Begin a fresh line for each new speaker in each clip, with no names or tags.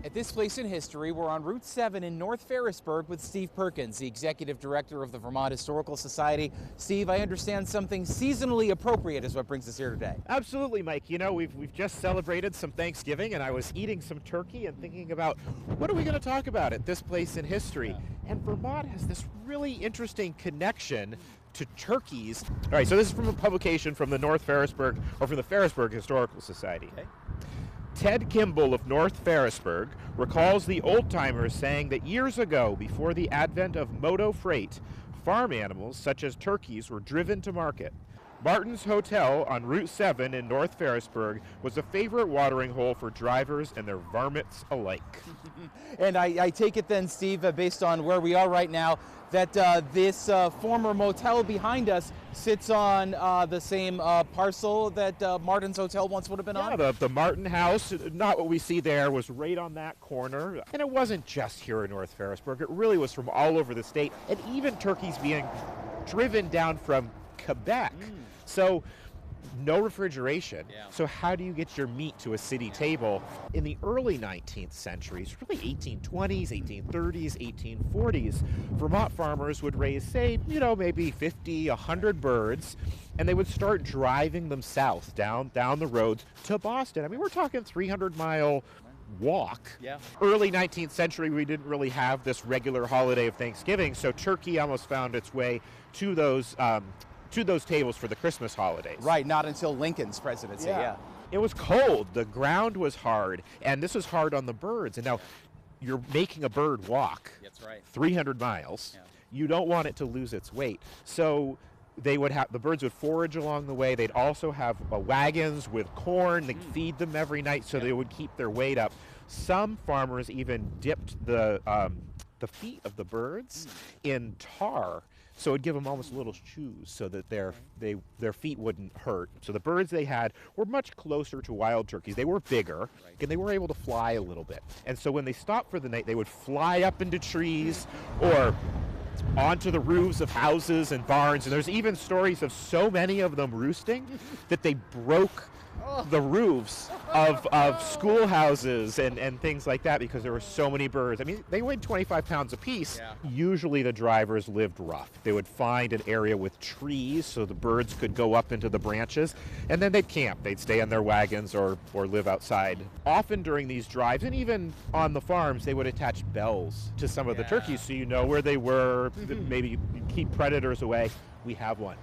At this place in history, we're on Route 7 in North Ferrisburg with Steve Perkins, the Executive Director of the Vermont Historical Society. Steve, I understand something seasonally appropriate is what brings us here today.
Absolutely, Mike. You know, we've just celebrated some Thanksgiving, and I was eating some turkey and thinking about what are we going to talk about at this place in history. And Vermont has this really interesting connection to turkeys. All right, so this is from a publication from the North Ferrisburg, or from the Ferrisburg Historical Society.
Okay.
Ted Kimball of North Ferrisburg recalls the old-timers saying that years ago, before the advent of moto freight, farm animals such as turkeys were driven to market. Martin's Hotel on Route 7 in North Ferrisburg was a favorite watering hole for drivers and their varmints alike.
And I take it then, Steve, based on where we are right now, that this former motel behind us sits on the same parcel that Martin's Hotel once would have been on?
Yeah, the Martin House, not what we see there, was right on that corner. And it wasn't just here in North Ferrisburg. It really was from all over the state, and even turkeys being driven down from Quebec. So no refrigeration.
Yeah.
So how do you get your meat to a city table? In the early 19th centuries, really 1820s, 1830s, 1840s, Vermont farmers would raise, say, maybe 50, 100 birds, and they would start driving them south down the roads to Boston. I mean, we're talking 300-mile walk.
Yeah.
Early 19th century, we didn't really have this regular holiday of Thanksgiving, so turkey almost found its way to those tables for the Christmas holidays.
Right, not until Lincoln's presidency, yeah.
It was cold, the ground was hard, and this was hard on the birds. And now you're making a bird walk.
That's right.
300 miles.
Yeah.
You don't want it to lose its weight. So the birds would forage along the way. They'd also have wagons with corn. They'd feed them every night so they would keep their weight up. Some farmers even dipped the feet of the birds in tar, so it would give them almost little shoes so that their feet wouldn't hurt. So the birds they had were much closer to wild turkeys. They were bigger, and they were able to fly a little bit. And so when they stopped for the night, they would fly up into trees or onto the roofs of houses and barns. And there's even stories of so many of them roosting that they broke the roofs of schoolhouses and things like that because there were so many birds. I mean, they weighed 25 pounds apiece.
Yeah.
Usually the drivers lived rough. They would find an area with trees so the birds could go up into the branches, and then they'd camp. They'd stay in their wagons or live outside. Often during these drives, and even on the farms, they would attach bells to some of the turkeys so you know where they were, maybe keep predators away. We have one.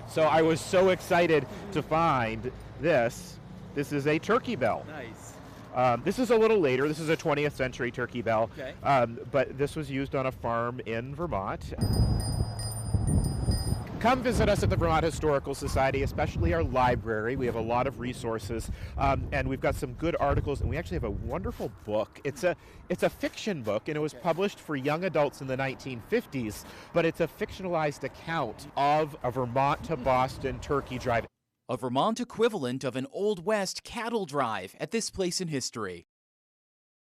So I was so excited to find this. This is a turkey bell.
Nice.
This is a little later. This is a 20th century turkey bell.
Okay.
But this was used on a farm in Vermont. Come visit us at the Vermont Historical Society, especially our library. We have a lot of resources, and we've got some good articles, and we actually have a wonderful book. It's a fiction book, and it was published for young adults in the 1950s, but it's a fictionalized account of a Vermont to Boston turkey drive.
A Vermont equivalent of an Old West cattle drive at this place in history.